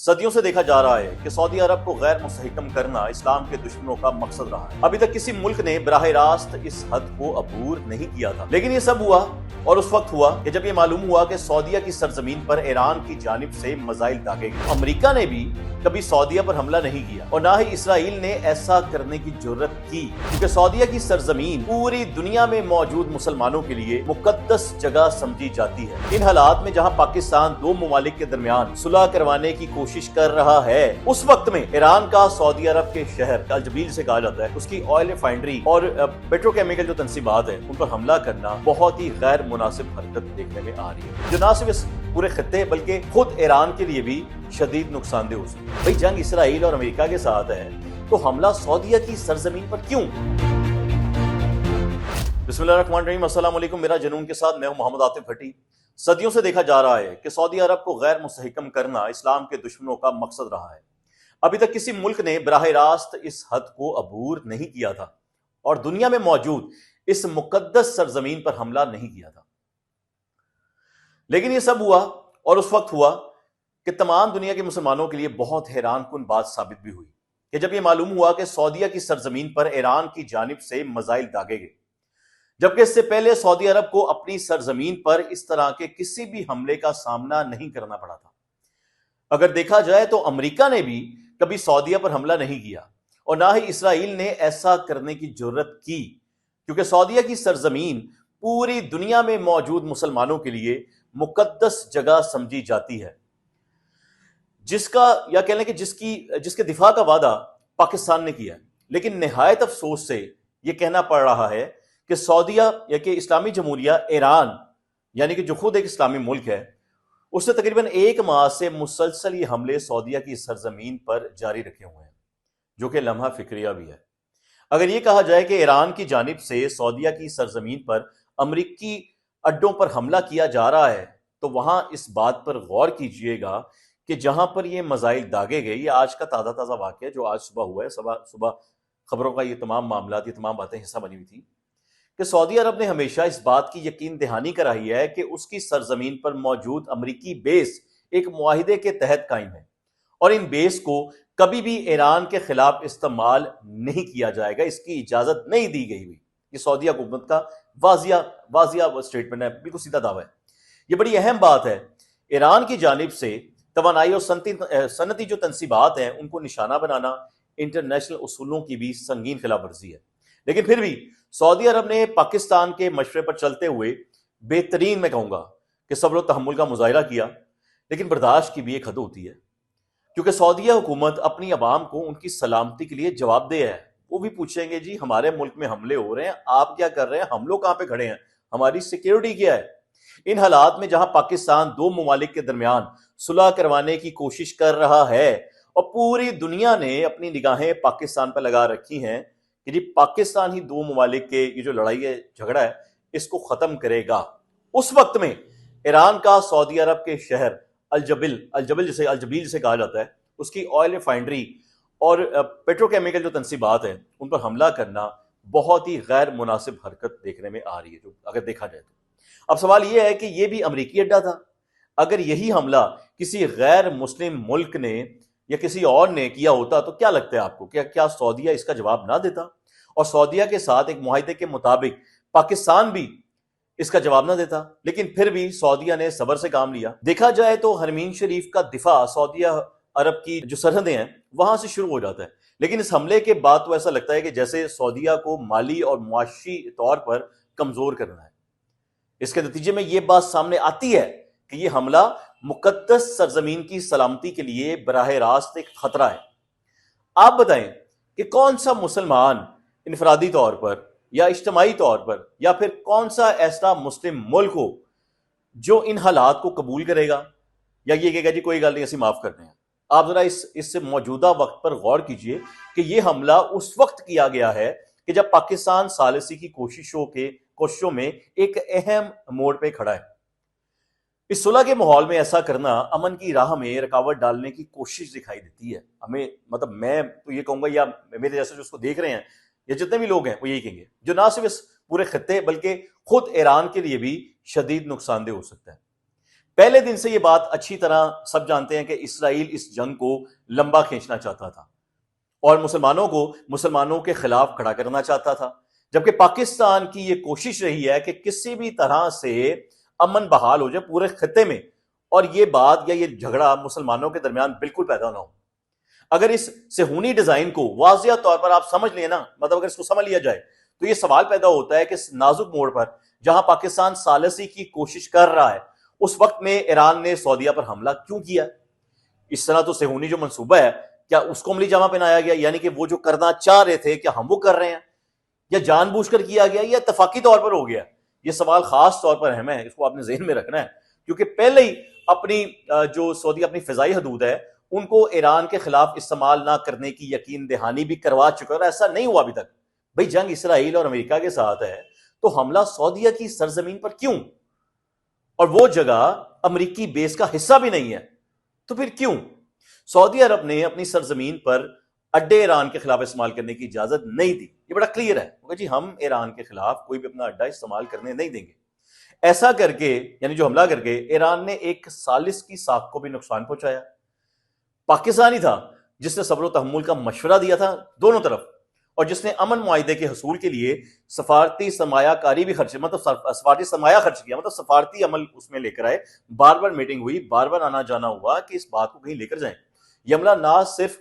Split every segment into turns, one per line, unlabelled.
صدیوں سے دیکھا جا رہا ہے کہ سعودی عرب کو غیر مستحکم کرنا اسلام کے دشمنوں کا مقصد رہا ہے۔ ابھی تک کسی ملک نے براہ راست اس حد کو عبور نہیں کیا تھا، لیکن یہ سب ہوا اور اس وقت ہوا کہ جب یہ معلوم ہوا کہ سعودیہ کی سرزمین پر ایران کی جانب سے میزائل داغے گئے۔ امریکہ نے بھی کبھی سعودیہ پر حملہ نہیں کیا اور نہ ہی اسرائیل نے ایسا کرنے کی جرت کی، کیونکہ سعودیہ کی سرزمین پوری دنیا میں موجود مسلمانوں کے لیے مقدس جگہ سمجھی جاتی ہے۔ ان حالات میں جہاں پاکستان دو ممالک کے درمیان صلح کروانے کی کوشش کر رہا ہے، اس وقت میں ایران کا سعودی عرب کے شہر الجبیل سے کہا جاتا ہے، اس کی آئل ریفائنری اور پیٹروکیمیکل جو تنصیبات ہیں ان پر حملہ کرنا بہت ہی غیر مناسب حرکت دیکھنے میں آ رہی ہے، جو نہ صرف اس پورے خطے بلکہ خود ایران کے لیے بھی شدید نقصان دہ ہو سکتی ہے۔ بھئی جنگ اسرائیل اور امریکہ کے ساتھ ہے تو حملہ سعودیہ کی سرزمین پر کیوں؟ بسم اللہ الرحمن الرحیم، السلام علیکم۔ میرا جنون کے ساتھ میں ہوں محمد عاطف بھٹی۔ صدیوں سے دیکھا جا رہا ہے کہ سعودی عرب کو غیر مستحکم کرنا اسلام کے دشمنوں کا مقصد رہا ہے۔ ابھی تک کسی ملک نے براہ راست اس حد کو عبور نہیں کیا تھا اور دنیا میں موجود اس مقدس سرزمین پر حملہ نہیں کیا تھا، لیکن یہ سب ہوا اور اس وقت ہوا کہ تمام دنیا کے مسلمانوں کے لیے بہت حیران کن بات ثابت بھی ہوئی کہ جب یہ معلوم ہوا کہ سعودیہ کی سرزمین پر ایران کی جانب سے میزائل داغے گئے، جبکہ اس سے پہلے سعودی عرب کو اپنی سرزمین پر اس طرح کے کسی بھی حملے کا سامنا نہیں کرنا پڑا تھا۔ اگر دیکھا جائے تو امریکہ نے بھی کبھی سعودیہ پر حملہ نہیں کیا اور نہ ہی اسرائیل نے ایسا کرنے کی جرت کی، کیونکہ سعودیہ کی سرزمین پوری دنیا میں موجود مسلمانوں کے لیے مقدس جگہ سمجھی جاتی ہے، جس کا یا کہہ لیں کہ جس کے دفاع کا وعدہ پاکستان نے کیا ہے۔ لیکن نہایت افسوس سے یہ کہنا پڑ رہا ہے کہ سعودیہ یا کہ اسلامی جمہوریہ ایران، یعنی کہ جو خود ایک اسلامی ملک ہے، اس نے تقریباً 1 ماہ سے مسلسل یہ حملے سعودیہ کی سرزمین پر جاری رکھے ہوئے ہیں، جو کہ لمحہ فکریہ بھی ہے۔ اگر یہ کہا جائے کہ ایران کی جانب سے سعودیہ کی سرزمین پر امریکی اڈوں پر حملہ کیا جا رہا ہے، تو وہاں اس بات پر غور کیجئے گا کہ جہاں پر یہ میزائل داغے گئے، یہ آج کا تازہ واقعہ جو آج صبح ہوا ہے، صبح خبروں کا یہ تمام معاملات، یہ تمام باتیں حصہ بنی ہوئی تھی کہ سعودی عرب نے ہمیشہ اس بات کی یقین دہانی کرائی ہے کہ اس کی سرزمین پر موجود امریکی بیس ایک معاہدے کے تحت قائم ہے اور ان بیس کو کبھی بھی ایران کے خلاف استعمال نہیں کیا جائے گا، اس کی اجازت نہیں دی گئی ہوئی۔ یہ سعودی حکومت کا واضح اسٹیٹمنٹ ہے، بالکل سیدھا دعویٰ ہے۔ یہ بڑی اہم بات ہے۔ ایران کی جانب سے توانائی اور صنعتی جو تنصیبات ہیں ان کو نشانہ بنانا انٹرنیشنل اصولوں کی بھی سنگین خلاف ورزی ہے، لیکن پھر بھی سعودی عرب نے پاکستان کے مشورے پر چلتے ہوئے بہترین، میں کہوں گا کہ صبر و تحمل کا مظاہرہ کیا، لیکن برداشت کی بھی ایک حد ہوتی ہے، کیونکہ سعودیہ حکومت اپنی عوام کو ان کی سلامتی کے لیے جواب دہ ہے۔ وہ بھی پوچھیں گے جی ہمارے ملک میں حملے ہو رہے ہیں، آپ کیا کر رہے ہیں، ہم لوگ کہاں پہ کھڑے ہیں، ہماری سیکیورٹی کیا ہے؟ ان حالات میں جہاں پاکستان دو ممالک کے درمیان صلح کروانے کی کوشش کر رہا ہے اور پوری دنیا نے اپنی نگاہیں پاکستان پر لگا رکھی ہیں کہ جی پاکستان ہی دو ممالک کے یہ جو لڑائی ہے، جھگڑا ہے، اس کو ختم کرے گا، اس وقت میں ایران کا سعودی عرب کے شہر الجبیل جسے کہا جاتا ہے، اس کی آئل ریفائنری اور پیٹروکیمیکل جو تنصیبات ہیں ان پر حملہ کرنا بہت ہی غیر مناسب حرکت دیکھنے میں آ رہی ہے، جو اگر دیکھا جائے تو۔ اب سوال یہ ہے کہ یہ بھی امریکی اڈا تھا۔ اگر یہی حملہ کسی غیر مسلم ملک نے یا کسی اور نے کیا ہوتا تو کیا لگتا ہے آپ کو، کیا سعودیہ اس کا جواب نہ دیتا؟ اور سعودیہ کے ساتھ ایک معاہدے کے مطابق پاکستان بھی اس کا جواب نہ دیتا؟ لیکن پھر بھی سعودیہ نے صبر سے کام لیا۔ دیکھا جائے تو حرمین شریف کا دفاع سعودیہ عرب کی جو سرحدیں ہیں وہاں سے شروع ہو جاتا ہے، لیکن اس حملے کے بعد تو ایسا لگتا ہے کہ جیسے سعودیہ کو مالی اور معاشی طور پر کمزور کرنا ہے۔ اس کے نتیجے میں یہ بات سامنے آتی ہے کہ یہ حملہ مقدس سرزمین کی سلامتی کے لیے براہ راست ایک خطرہ ہے۔ آپ بتائیں کہ کون سا مسلمان انفرادی طور پر یا اجتماعی طور پر یا پھر کون سا ایسا مسلم ملک ہو جو ان حالات کو قبول کرے گا یا یہ کہے گا جی کوئی گل نہیں، اسے معاف کرتے ہیں؟ آپ ذرا اس سے موجودہ وقت پر غور کیجئے کہ یہ حملہ اس وقت کیا گیا ہے کہ جب پاکستان ثالثی کی کوششوں میں ایک اہم موڑ پہ کھڑا ہے۔ اس صلح کے ماحول میں ایسا کرنا امن کی راہ میں رکاوٹ ڈالنے کی کوشش دکھائی دیتی ہے ہمیں۔ مطلب میں تو یہ کہوں گا، یا میرے جیسے جو اس کو دیکھ رہے ہیں یا جتنے بھی لوگ ہیں وہ یہی کہیں گے، جو نہ صرف اس پورے خطے بلکہ خود ایران کے لیے بھی شدید نقصان دہ ہو سکتا ہے۔ پہلے دن سے یہ بات اچھی طرح سب جانتے ہیں کہ اسرائیل اس جنگ کو لمبا کھینچنا چاہتا تھا اور مسلمانوں کو مسلمانوں کے خلاف کھڑا کرنا چاہتا تھا، جبکہ پاکستان کی یہ کوشش رہی ہے کہ کسی بھی طرح سے امن بحال ہو جائے پورے خطے میں، اور یہ بات یا یہ جھگڑا مسلمانوں کے درمیان بالکل پیدا نہ ہو۔ اگر اس صہیونی ڈیزائن کو واضح طور پر آپ سمجھ لیں نا، مطلب اگر اس کو سمجھ لیا جائے تو یہ سوال پیدا ہوتا ہے کہ اس نازک موڑ پر جہاں پاکستان ثالثی کی کوشش کر رہا ہے، اس وقت میں ایران نے سعودیہ پر حملہ کیوں کیا؟ اس طرح تو صہیونی جو منصوبہ ہے کیا اس کو عملی جامہ پہنایا گیا؟ یعنی کہ وہ جو کرنا چاہ رہے تھے کیا ہم وہ کر رہے ہیں، یا جان بوجھ کر کیا گیا یا اتفاقی طور پر ہو گیا؟ یہ سوال خاص طور پر اہم ہے، اس کو آپ نے ذہن میں رکھنا ہے، کیونکہ پہلے ہی اپنی جو سعودی اپنی فضائی حدود ہے ان کو ایران کے خلاف استعمال نہ کرنے کی یقین دہانی بھی کروا چکا ہے، اور ایسا نہیں ہوا ابھی تک۔ بھئی جنگ اسرائیل اور امریکہ کے ساتھ ہے تو حملہ سعودیہ کی سرزمین پر کیوں؟ اور وہ جگہ امریکی بیس کا حصہ بھی نہیں ہے، تو پھر کیوں؟ سعودی عرب نے اپنی سرزمین پر اڈے ایران کے خلاف استعمال کرنے کی اجازت نہیں دی، یہ بڑا کلیئر ہے کہ جی ہم ایران کے خلاف کوئی بھی اپنا اڈا استعمال کرنے نہیں دیں گے۔ ایسا کر کے یعنی جو حملہ کر کے ایران نے ایک ثالث کی ساکھ کو بھی نقصان پہنچایا۔ پاکستان ہی تھا جس نے صبر و تحمل کا مشورہ دیا تھا دونوں طرف، اور جس نے امن معاہدے کے حصول کے لیے سفارتی سرمایہ کاری بھی خرچ مطلب سفارتی سرمایہ خرچ کیا، مطلب سفارتی عمل اس میں لے کر آئے، بار بار میٹنگ ہوئی، بار بار آنا جانا ہوا کہ اس بات کو کہیں لے کر جائیں۔ یہ عملہ نہ صرف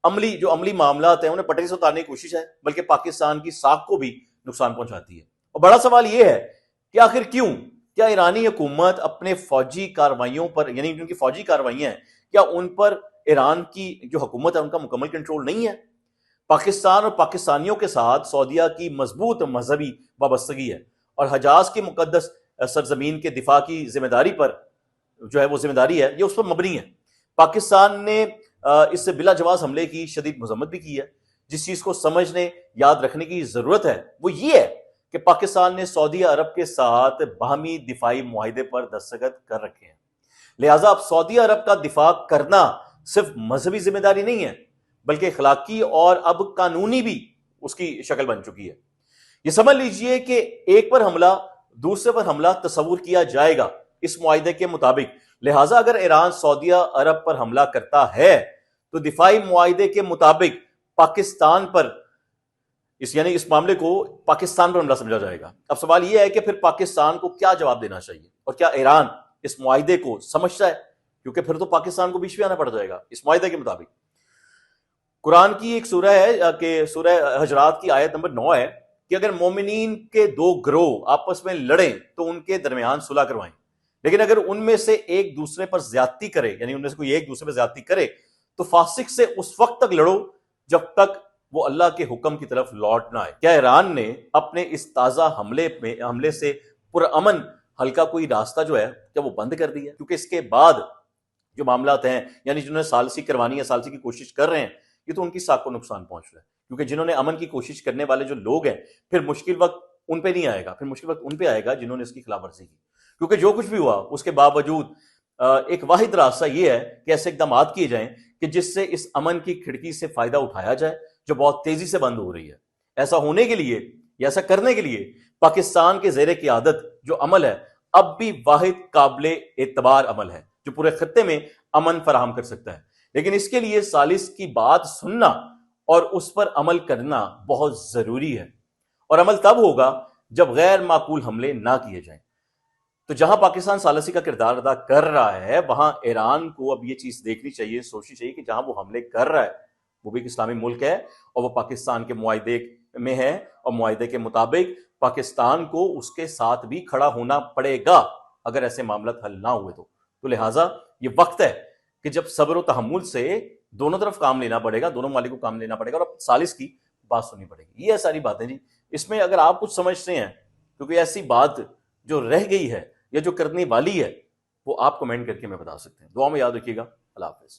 عملی معاملات ہیں انہیں پٹری سے اتارنے کی کوشش ہے، بلکہ پاکستان کی ساکھ کو بھی نقصان پہنچاتی ہے۔ اور بڑا سوال یہ ہے کہ آخر کیوں؟ کیا ایرانی حکومت اپنے فوجی کارروائیوں پر یعنی ان کی فوجی کارروائیاں ہیں کیا ان پر ایران کی جو حکومت ہے ان کا مکمل کنٹرول نہیں ہے؟ پاکستان اور پاکستانیوں کے ساتھ سعودیہ کی مضبوط مذہبی وابستگی ہے، اور حجاز کی مقدس سرزمین کے دفاع کی ذمہ داری پر جو ہے وہ ذمہ داری ہے، یہ اس پر مبنی ہے۔ پاکستان نے اس سے بلا جواز حملے کی شدید مذمت بھی کی ہے۔ جس چیز کو سمجھنے یاد رکھنے کی ضرورت ہے وہ یہ ہے کہ پاکستان نے سعودی عرب کے ساتھ باہمی دفاعی معاہدے پر دستخط کر رکھے ہیں، لہٰذا اب سعودی عرب کا دفاع کرنا صرف مذہبی ذمہ داری نہیں ہے بلکہ اخلاقی اور اب قانونی بھی اس کی شکل بن چکی ہے۔ یہ سمجھ لیجئے کہ ایک پر حملہ دوسرے پر حملہ تصور کیا جائے گا اس معاہدے کے مطابق، لہٰذا اگر ایران سعودی عرب پر حملہ کرتا ہے تو دفاعی معاہدے کے مطابق پاکستان پر یعنی اس معاملے کو پاکستان پر حملہ سمجھا جائے گا۔ اب سوال یہ ہے کہ پھر پاکستان کو کیا جواب دینا چاہیے، اور کیا ایران اس معاہدے کو سمجھتا ہے؟ کیونکہ پھر تو پاکستان کو بیچ میں آنا پڑ جائے گا اس معاہدے کے مطابق۔ قرآن کی ایک سورہ ہے کہ سورہ حجرات کی آیت نمبر 9 ہے کہ اگر مومنین کے دو گروہ آپس میں لڑیں تو ان کے درمیان صلح کروائیں، لیکن اگر ان میں سے ایک دوسرے پر زیادتی کرے یعنی ان میں سے کوئی ایک دوسرے پر زیادتی کرے تو فاسق سے اس وقت تک لڑو جب تک وہ اللہ کے حکم کی طرف لوٹ نہ آئے۔ کیا ایران نے اپنے اس تازہ حملے سے پرامن حل کا کوئی راستہ جو ہے کیا وہ بند کر دیا؟ کیونکہ اس کے بعد جو معاملات ہیں یعنی جنہوں نے ثالثی کروانی ہے، ثالثی کی کوشش کر رہے ہیں، یہ تو ان کی ساکھ کو نقصان پہنچ رہا ہے، کیونکہ جنہوں نے امن کی کوشش کرنے والے جو لوگ ہیں پھر مشکل وقت ان پہ نہیں آئے گا، پھر مشکل وقت ان پہ آئے گا جنہوں نے اس کی خلاف ورزی کی۔ کیونکہ جو کچھ بھی ہوا اس کے باوجود ایک واحد راستہ یہ ہے کہ ایسے اقدامات کیے جائیں کہ جس سے اس امن کی کھڑکی سے فائدہ اٹھایا جائے جو بہت تیزی سے بند ہو رہی ہے۔ ایسا ہونے کے لیے یا ایسا کرنے کے لیے پاکستان کے زیر قیادت جو عمل ہے اب بھی واحد قابل اعتبار عمل ہے جو پورے خطے میں امن فراہم کر سکتا ہے، لیکن اس کے لیے ثالث کی بات سننا اور اس پر عمل کرنا بہت ضروری ہے، اور عمل تب ہوگا جب غیر معقول حملے نہ کیے جائیں۔ تو جہاں پاکستان ثالثی کا کردار ادا کر رہا ہے وہاں ایران کو اب یہ چیز دیکھنی چاہیے، سوچنی چاہیے کہ جہاں وہ حملے کر رہا ہے وہ بھی ایک اسلامی ملک ہے اور وہ پاکستان کے معاہدے میں ہے، اور معاہدے کے مطابق پاکستان کو اس کے ساتھ بھی کھڑا ہونا پڑے گا اگر ایسے معاملات حل نہ ہوئے تو لہٰذا یہ وقت ہے کہ جب صبر و تحمل سے دونوں طرف کام لینا پڑے گا، دونوں ممالک کو کام لینا پڑے گا، اور اب ثالث کی بات سننی پڑے گی۔ یہ ساری باتیں جی اس میں اگر آپ کچھ سمجھتے ہیں کیونکہ ایسی بات جو رہ گئی ہے یا جو کرنے والی ہے وہ آپ کمنٹ کر کے میں بتا سکتے ہیں۔ دعا میں یاد رکھیے گا۔ اللہ حافظ۔